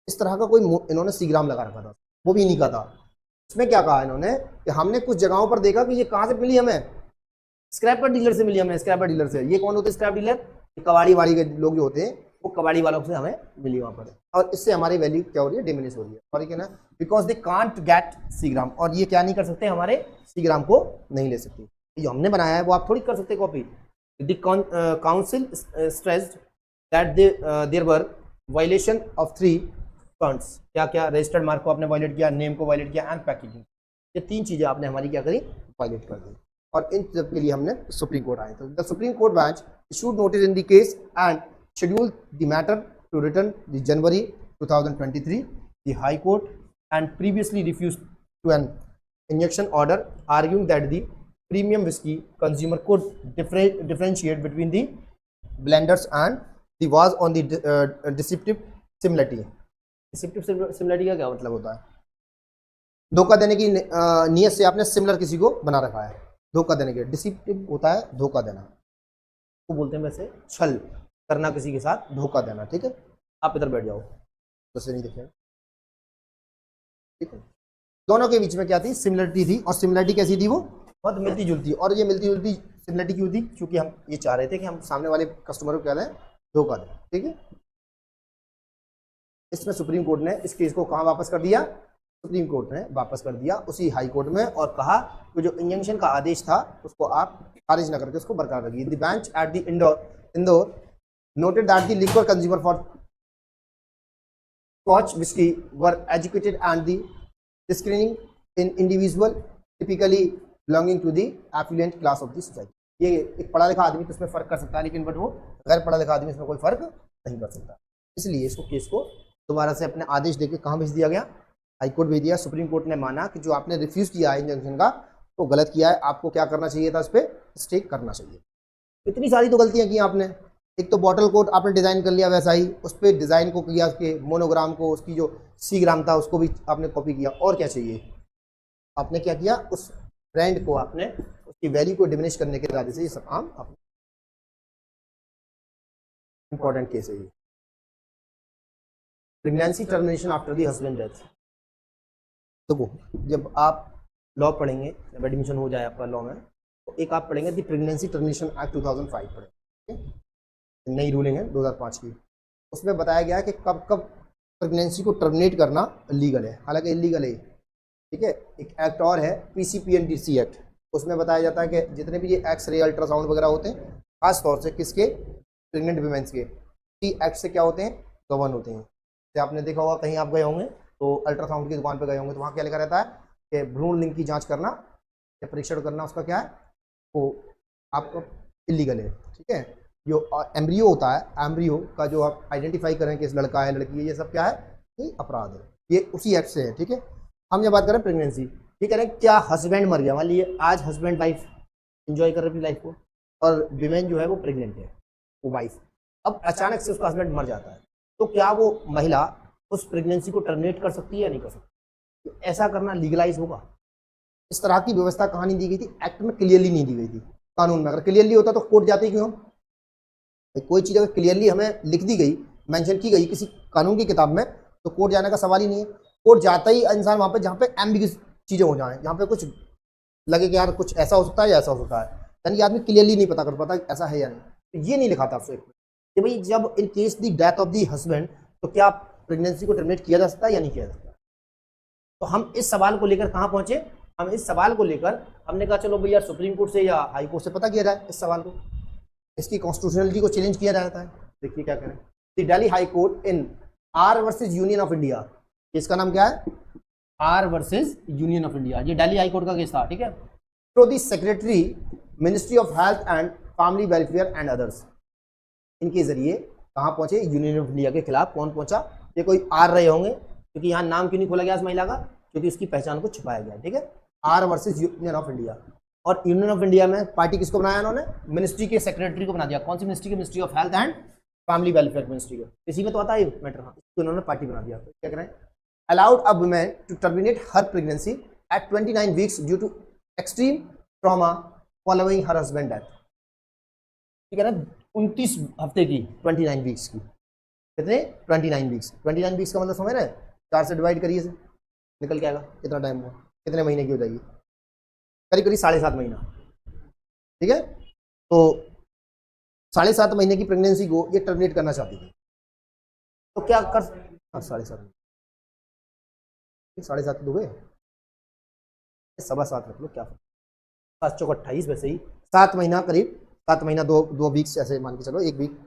इस तरह का कोई इन्होंने सी ग्राम लगा रखा था, वो भी इन्हीं का था। इसमें क्या कहा इन्होंने कि हमने कुछ जगहों पर देखा कि ये कहाँ से मिली हमें, स्क्रैपर डीलर से मिली हमें, स्क्रैपर डीलर से। ये कौन होते हैं स्क्रैप डीलर, कबाड़ी वाड़ी के लोग जो होते हैं, वो कबाड़ी वालों से हमें मिली वहां पर, और इससे हमारी वैल्यू क्या हो रही है, डिमिनिश हो रही है। और ना बिकॉज दे कांट गेट सी ग्राम, और ये क्या नहीं कर सकते, हमारे सी ग्राम को नहीं ले सकते। जो हमने बनाया है वो आप थोड़ी कर सकते copy. The council stressed that there were violation of 3 points, क्या क्या, रजिस्टर्ड मार्क को आपने वायलेट किया, नेम को वायलेट किया, एंड पैकेजिंग, ये 3 चीजें आपने हमारी क्या करी, वायलेट कर दी। और इन सब के लिए हमने सुप्रीम कोर्ट आए। तो the supreme court bench issued notice in the case and schedule the matter to return the January 2023 the high court and previously refused to an injection order arguing that the premium whisky consumer could differentiate between the blenders and the was on the deceptive similarity। deceptive similarity का क्या मतलब होता है, धोखा देने की नीयत से आपने सिमिलर किसी को बना रखा है, धोखा देने के। डिसिप्टिव होता है धोखा देना, वो बोलते हैं वैसे छल करना, किसी के साथ धोखा देना, ठीक है। आप इधर बैठ जाओ, वैसे नहीं दिखे, ठीक है। दोनों के बीच में क्या थी, सिमिलरिटी थी, और सिमिलरिटी कैसी थी, वो बहुत मिलती जुलती। और ये मिलती जुलती सिमिलरिटी क्यों थी, क्योंकि हम ये चाह रहे थे कि हम सामने वाले कस्टमर को क्या दें, धोखा दें, ठीक है। इसमें सुप्रीम कोर्ट ने इस केस को कहाँ वापस कर दिया, सुप्रीम कोर्ट ने वापस कर दिया उसी हाई कोर्ट में, और कहा कि जो इंजंक्शन का आदेश था उसको आप खारिज न करके उसको बरकरार रखिए। The bench at the Indore noted that the liquor consumer for Scotch whiskey were educated and the screening in individual typically belonging to the affluent class of the society। ये एक पढ़ा लिखा आदमी तो इसमें फर्क कर सकता है, लेकिन बट वो गैर पढ़ा लिखा आदमी इसमें कोई फर्क नहीं कर सकता। इसलिए इसको केस को दोबारा से अपने आदेश देके कहाँ भेज दिया गया, हाई कोर्ट भेज दिया। सुप्रीम कोर्ट ने माना कि जो आपने रिफ्यूज किया है इंजंक्शन का, तो गलत किया है, आपको क्या करना चाहिए था, उस पर स्टे करना चाहिए। इतनी सारी तो गलतियां की आपने, एक तो बॉटल कोट आपने डिज़ाइन कर लिया वैसा ही, उस पर डिज़ाइन को किया, उसके मोनोग्राम को, उसकी जो सी ग्राम था उसको भी आपने कॉपी किया, और क्या चाहिए, आपने क्या किया, उस ब्रांड को आपने उसकी वैल्यू को डिमिनिश करने के इरादे से ये सब काम आपने। इंपॉर्टेंट केस है ये, pregnancy termination after the husband death. देखो जब आप लॉ पढ़ेंगे, जब एडमिशन हो जाए आपका लॉ में, तो एक आप पढ़ेंगे दी प्रेगनेंसी टर्मिनेशन एक्ट 2005 पढ़ेंगे, नई रूलिंग है 2005 की। उसमें बताया गया है कि कब कब प्रेगनेंसी को टर्मिनेट करना लीगल है, हालांकि इलीगल है, ठीक है। एक एक्ट और है PCPNDC एक्ट, उसमें बताया जाता है कि जितने भी ये एक्सरे अल्ट्रासाउंड वगैरह होते हैं, खास तौर से किसके, प्रेग्नेंट वुमेन्स के, एक्ट से क्या होते हैं, गवर्न होते हैं। जैसे आपने देखा होगा कहीं आप गए होंगे तो अल्ट्रासाउंड की दुकान पर गए होंगे, तो वहाँ क्या लिखा रहता है कि भ्रूण लिंग की जाँच करना या परीक्षण करना उसका क्या है, वो आपका इलीगल है, ठीक है। जो एम्ब्रियो होता है, एम्ब्रियो का जो आप आइडेंटिफाई करें कि इस लड़का है लड़की है, ये सब क्या है, ये अपराध है, ये उसी एक्ट से है, ठीक है। हम ये बात करें प्रेगनेंसी, ये कह रहे हैं क्या हस्बैंड मर गया, मान लीजिए आज हस्बैंड वाइफ एंजॉय कर रहे अपनी लाइफ को, और विमेन जो है वो प्रेग्नेंट है, वो वाइफ, अब अचानक से उसका हस्बैंड मर जाता है, तो क्या वो महिला उस प्रेगनेंसी को टर्मिनेट कर सकती है या नहीं कर सकती, तो ऐसा करना लीगलाइज होगा। इस तरह की व्यवस्था कहाँ नहीं दी गई थी, एक्ट में क्लियरली नहीं दी गई थी, कानून में। अगर क्लियरली होता तो कोर्ट जाते क्यों हम, कोई चीज़ अगर क्लियरली हमें लिख दी गई, मेंशन की गई किसी कानून की किताब में, तो कोर्ट जाने का सवाल ही नहीं है। कोर्ट जाता ही इंसान वहाँ पे जहाँ पे एम्बिग्यूअस चीज़ें हो जाएं, जहाँ पे कुछ लगे कि यार कुछ ऐसा हो सकता है या ऐसा हो सकता है, यानी कि आदमी क्लियरली नहीं पता कर पाता ऐसा है या नहीं, तो ये नहीं लिखा था आपसे कि भाई जब in case the death of the husband, तो क्या प्रेगनेंसी को टर्मिनेट किया जा सकता है या नहीं किया जा सकता। तो हम इस सवाल को लेकर कहाँ पहुँचे, हम इस सवाल को लेकर हमने कहा चलो भैया सुप्रीम कोर्ट से या हाई कोर्ट से पता किया जाए इस सवाल को, इसकी कॉन्स्टिट्यूशनलिटी को चैलेंज किया जाता है। देखिए क्या करें, the Delhi high court in R versus union of India, इसका नाम क्या है, R versus union of India, ये दिल्ली हाई कोर्ट का केस था, ठीक है। तो the secretary ministry of health and family welfare and others, इनके जरिए कहाँ पहुंचे, यूनियन ऑफ इंडिया के खिलाफ कौन पहुंचा, ये कोई आर रहे होंगे, क्योंकि यहाँ नाम क्यों नहीं खोला गया इस महिला का, क्योंकि उसकी पहचान को छुपाया गया। ठीक है, R versus union of India. और यूनियन ऑफ इंडिया में पार्टी किसको बनाया उन्होंने, मिनिस्ट्री के सेक्रेटरी को बना दिया। कौन सी मिनिस्ट्री के, ministry of health and family welfare ministry के, इसी में तो आता है मैटर। हाँ, इसको उन्होंने पार्टी बना दिया। तो क्या करें, allowed a women to terminate her pregnancy at 29 weeks due to extreme trauma following her husband death. ठीक है ना, 29 हफ्ते की, 29 वीक्स की, कितने 29 वीक्स। 29 वीक्स का मतलब समझ रहे हैं, 4 से डिवाइड करिए से निकल के आएगा कितना टाइम हुआ, कितने महीने की हो जाएगी, करीब करीब 7.5 महीना। ठीक है, तो 7.5 महीने की प्रेगनेंसी को ये टर्मिनेट करना चाहती थी, तो क्या कर, हाँ 7.5 7.5 हो गए, 7.25 रख लो, क्या 7 चौक 28, वैसे ही 7 महीना, करीब 7 महीना 2 वीक्स ऐसे मान के चलो, 1 वीक।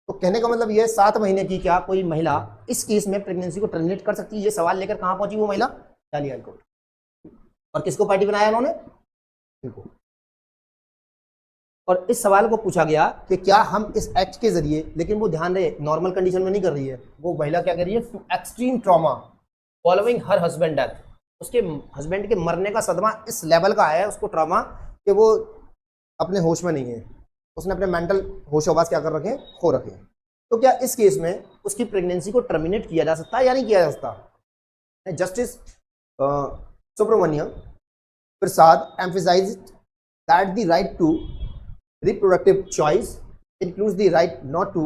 तो कहने का मतलब ये 7 महीने की क्या कोई महिला इस केस में प्रेगनेंसी को टर्मिनेट कर सकती है। ये सवाल लेकर कहां पहुंची वो महिला, दिल्ली हाई कोर्ट। और किसको पार्टी बनाया उन्होंने, इनको। और इस सवाल को पूछा गया कि क्या हम इस एक्ट के जरिए, लेकिन वो ध्यान रहे नॉर्मल कंडीशन में नहीं कर रही है, वो महिला क्या कर रही है, to extreme trauma following her husband death, उसके हस्बैंड के मरने का सदमा इस लेवल का है उसको ट्रॉमा कि वो अपने होश में नहीं है, उसने अपने मेंटल होश आवास क्या कर रखे, खो रखे। तो क्या इस केस में उसकी प्रेगनेंसी को टर्मिनेट किया जा सकता है या नहीं किया जा सकता। Justice Subramaniam Prasad emphasised that the right to reproductive choice includes the right not to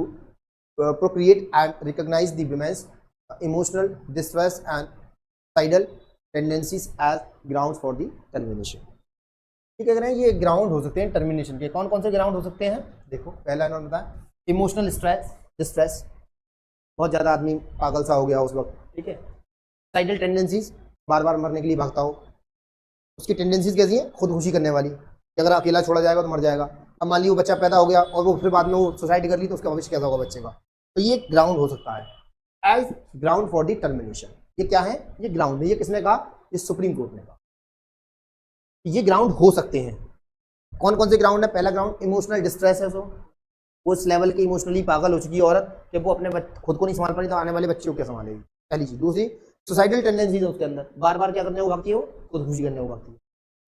procreate and recognize the women's emotional distress and suicidal tendencies as grounds for the termination। ठीक है, ये ग्राउंड हो सकते हैं टर्मिनेशन के। कौन कौन से ग्राउंड हो सकते हैं, देखो पहला इन्होंने बताया इमोशनल डिस्ट्रेस, बहुत ज़्यादा आदमी पागल सा हो गया उस वक्त। ठीक है, सुसाइडल टेंडेंसीज, बार बार मरने के लिए भागता हो, उसकी टेंडेंसीज कैसी है, खुदकुशी करने वाली, कि अगर अकेला छोड़ा जाएगा तो मर जाएगा। अब मान ली वो बच्चा पैदा हो गया और वो फिर बाद में वो सुसाइड कर ली, तो उसका भविष्य कैसा होगा बच्चे का। तो ये ग्राउंड हो सकता है as ground for the termination. ये क्या है, ये ग्राउंड है। ये किसने कहा, ये सुप्रीम कोर्ट ने कहा। ये ग्राउंड हो सकते हैं। कौन कौन से ग्राउंड है, पहला ग्राउंड इमोशनल डिस्ट्रेस है, वो उस लेवल की इमोशनली पागल हो चुकी है औरत कि वो अपने खुद को नहीं संभाल पा रही, तो आने वाले बच्चे को क्या संभालेगी, पहली चीज। दूसरी सुसाइडल टेंडेंसीज है उसके अंदर, बार बार क्या करने को भागती है, वो खुदकुशी करने को भागती है।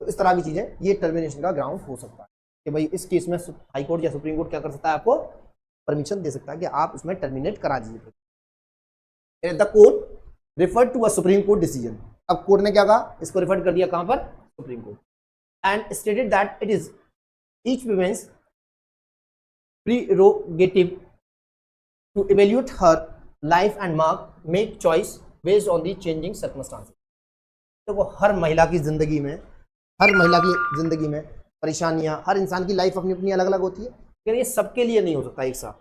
तो इस तरह की चीजें, ये टर्मिनेशन का ग्राउंड हो सकता है कि भाई इस केस में हाई कोर्ट या सुप्रीम कोर्ट क्या कर सकता है, आपको परमिशन दे सकता है कि आप उसमें टर्मिनेट करा दीजिए। The court referred to a Supreme Court decision. अब कोर्ट ने क्या कहा, इसको रिफर कर दिया कहां पर, Supreme Court, and stated that it is each woman's prerogative to evaluate her life and make choice based on the changing circumstances. तो वो हर महिला की जिंदगी में, हर महिला की जिंदगी में परेशानियां, हर इंसान की लाइफ अपनी अपनी अलग अलग होती है, लेकिन ये सबके लिए नहीं हो सकता एक साथ।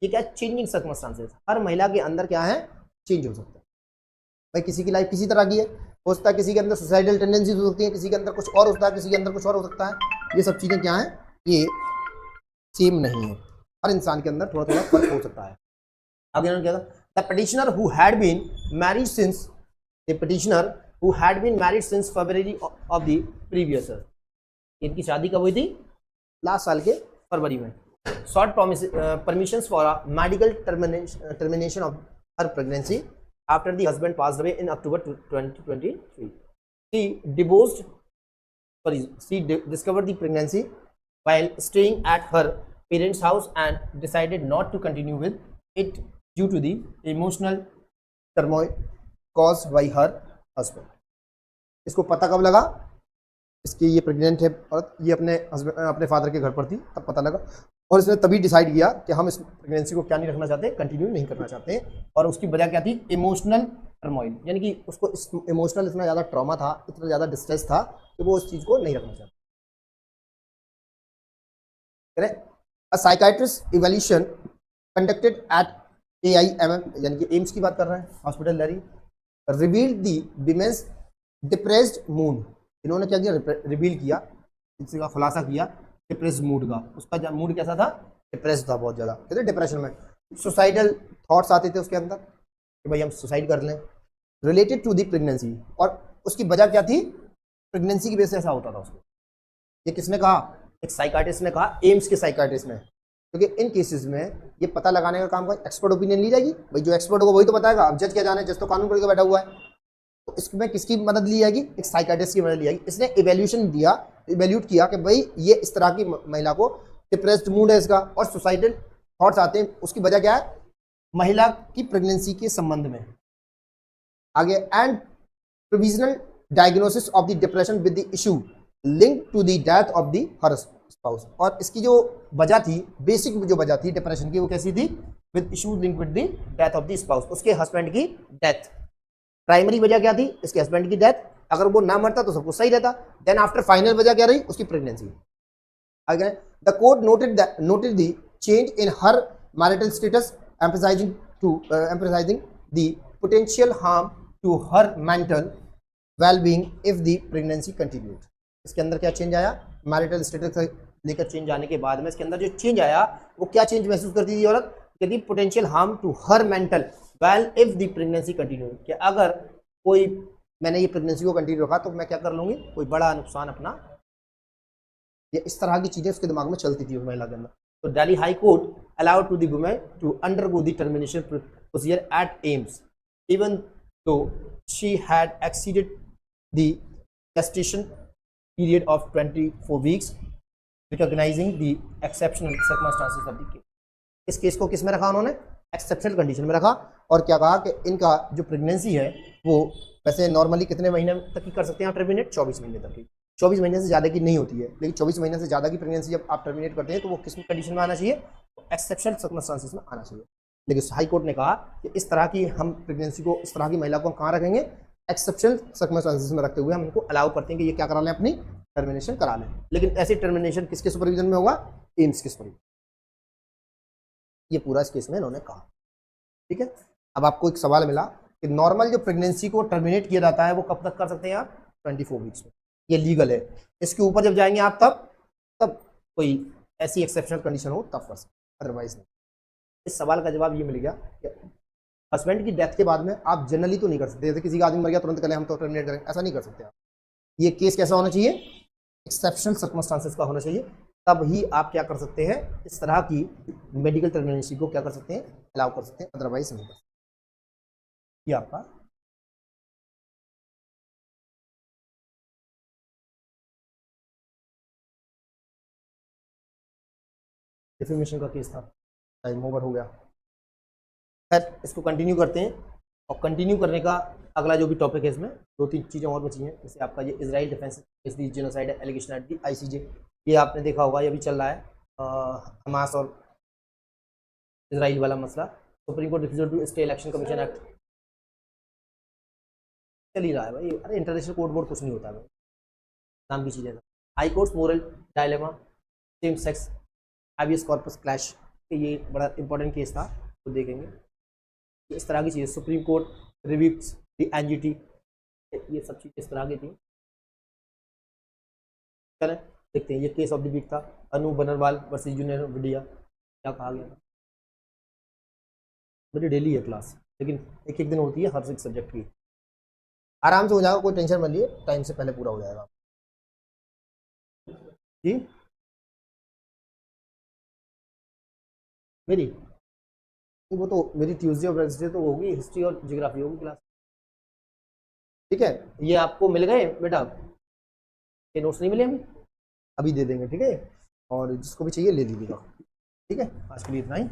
ये क्या है, चेंजिंग सर्कमस्टांसेस, हर महिला के अंदर क्या है, चेंज हो सकता है। भाई किसी की लाइफ किसी तरह की है, हो सकता है किसी के अंदर सुसाइडल टेंडेंसीज हो सकती है, किसी के अंदर कुछ और होता है, किसी के अंदर कुछ और हो सकता है। ये सब चीज़ें क्या हैं, ये सेम नहीं है, हर इंसान के अंदर थोड़ा थोड़ा फर्क हो सकता है। आगे उन्होंने क्या कहा, the petitioner who had been married since, the petitioner who had been married since February of the previous year, इनकी शादी कब हुई थी, लास्ट साल के फरवरी में। Short permission for a medical termination of her pregnancy after the husband passed away in October 2023। She discovered the pregnancy while staying at her parents' house and decided not to continue with it due to the emotional turmoil caused by her husband। इसको पता कब लगा, इसकी ये pregnant है और ये अपने फादर के घर पर थी, तब पता लगा, और इसने तभी डिसाइड किया कि हम इस प्रेगनेंसी को क्या नहीं रखना चाहते, कंटिन्यू नहीं करना चाहते। और उसकी वजह क्या थी, इमोशनल टर्मोइल, यानी कि उसको इमोशनल इतना ज़्यादा ट्रॉमा था, इतना ज़्यादा डिस्ट्रेस था कि वो उस चीज़ को नहीं रखना चाहता। A psychiatrist evaluation conducted at AIMM, यानी कि एम्स की बात कर रहे हैं, hospital Delhi, revealed the women's depressed mood। इन्होंने क्या किया, रिवील किया, इसका खुलासा किया डिप्रेस्ड मूड का। उसका मूड कैसा था, डिप्रेस्ड था, बहुत ज़्यादा, कहते डिप्रेशन में। सुसाइडल थॉट्स आते थे उसके अंदर कि भाई हम सुसाइड कर लें, रिलेटेड टू दी प्रेगनेंसी। और उसकी वजह क्या थी, प्रेगनेंसी की वजह से ऐसा होता था उसको। ये किसने कहा, एक साइकाट्रिस्ट ने कहा, एम्स के साइकाट्रिस्ट ने। क्योंकि इन केसेस में ये पता लगाने का काम का एक्सपर्ट ओपिनियन ली जाएगी। भाई जो एक्सपर्ट होगा वही तो बताएगा, अब जज क्या जाने, जज तो कानून पढ़ के बैठा हुआ है। तो इसमें किसकी मदद ली जाएगी, एक साइकाइट्रिस्ट की मदद ली जाएगी। इसने इवेल्यूशन दिया, इवेल्यूट किया कि भाई ये इस तरह की महिला को डिप्रेस्ड मूड है इसका, और सुसाइडल थॉट्स आते हैं, उसकी वजह क्या है, महिला की प्रेगनेंसी के संबंध में। आगे, and provisional diagnosis of the depression with the issue link to the death of the her spouse. और इसकी जो वजह थी, बेसिक जो वजह थी डिप्रेशन की, वो कैसी थी, with issue link with the death of the spouse, उसके हस्बैंड की डेथ। प्राइमरी वजह क्या थी, इसके हस्बैंड की डेथ। अगर वो ना मरता तो सब कुछ सही रहता। देन आफ्टर फाइनल वजह क्या रही, उसकी pregnancy. Again the court noted the change in her marital status, emphasizing the potential harm to her mental well-being if the pregnancy continued। इसके अंदर क्या चेंज आया, मैरिटल स्टेटस से लेकर चेंज आने के बाद में इसके अंदर जो चेंज आया, वो क्या चेंज महसूस करती थी औरत, यदि potential harm to her mental well if the pregnancy continue, कि अगर कोई मैंने ये प्रेगनेंसी को कंटिन्यू रखा तो मैं क्या कर लूंगी, कोई बड़ा नुकसान अपना, ये इस तरह की चीजें उसके दिमाग में चलती थी उस महिला के अंदर। तो Delhi high court allowed to the woman to undergo the termination procedure at AIIMS even though she had exceeded the gestation period of 24 weeks, recognizing the exceptional circumstances of the case। इस केस को किस में रखा उन्होंने, exceptional condition में रखा, और क्या कहा कि इनका जो प्रेगनेंसी है वो वैसे नॉर्मली कितने महीने तक की कर सकते हैं आप टर्मिनेट, 24 महीने तक की। 24 महीने से ज़्यादा की नहीं होती है, लेकिन 24 महीने से ज़्यादा की प्रेगनेंसी जब आप टर्मिनेट करते हैं तो वो किस कंडीशन में आना चाहिए, एक्सेप्शनल सर्कमस्टांसेस में आना चाहिए। लेकिन हाई कोर्ट ने कहा कि इस तरह की हम प्रेगनेंसी को, इस तरह की महिला को हम कहाँ रखेंगे, एक्सेप्शनल सर्कमस्टांसेस में रखते हुए हम इनको अलाउ करते हैं कि ये क्या करा लें, अपनी टर्मिनेशन करा लें। लेकिन ऐसी टर्मिनेशन किसके सुपरविजन में होगा, एम्स के सुपरविजन। ये पूरा इस केस में इन्होंने कहा। ठीक है, अब आपको एक सवाल मिला कि नॉर्मल जो प्रेगनेंसी को टर्मिनेट किया जाता है वो कब तक कर सकते हैं आप, 24 वीक्स में, ये लीगल है। इसके ऊपर जब जाएंगे आप तब कोई ऐसी एक्सेप्शनल कंडीशन हो तब कर सकते, अदरवाइज नहीं। इस सवाल का जवाब ये मिल गया कि हस्बैंड की डेथ के बाद में आप जनरली तो नहीं कर सकते, जैसे किसी का आदमी मर गया तुरंत करें हम तो टर्मिनेट करें, ऐसा नहीं कर सकते आप। ये केस कैसा होना चाहिए, एक्सेप्शनल सर्कमस्टांसेस का होना चाहिए, तब ही आप क्या कर सकते हैं, इस तरह की मेडिकल टर्मिनेशन को क्या कर सकते हैं, अलाउ कर सकते हैं, अदरवाइज नहीं कर सकते। ये आपका डिफेमेशन का केस था, टाइम ओवर हो गया। खैर इसको कंटिन्यू करते हैं, और कंटिन्यू करने का अगला जो भी टॉपिक है इसमें 2-3 चीज़ें और बची हैं। जैसे आपका ये Israel defence genocide allegation at the ICJ, ये आपने देखा होगा, ये भी चल रहा है, हमास और इजराइल वाला मसला। Supreme court refused to stay election commission act, चल ही रहा है भाई। अरे इंटरनेशनल कोर्ट बोर्ड कुछ नहीं होता भाई, नाम की चीज़ें। High Court's moral dilemma, same sex habeas corpus clash, ये बड़ा इंपॉर्टेंट केस था, तो देखेंगे इस तरह की चीज़ें। Supreme court reviews the NGT, ये सब चीज़ इस तरह की थी। चलें देखते हैं, ये केस ऑफ द वीक था, अनु बनरवाल वर्सेस जूनियर विडिया। क्या कहा गया था, मेरी डेली है क्लास, लेकिन एक एक दिन होती है हर एक सब्जेक्ट की। आराम से हो जाएगा, कोई टेंशन मत लिए, टाइम से पहले पूरा हो जाएगा जी। मेरी वो तो मेरी ट्यूसडे और वेडनेसडे तो होगी, हिस्ट्री और ज्योग्राफी होगी क्लास। ठीक है, ये आपको मिल गए बेटा, ये नोट्स नहीं मिले हमें, अभी दे देंगे। ठीक है, और जिसको भी चाहिए ले लीजिएगा। ठीक है, आज के लिए इतना ही।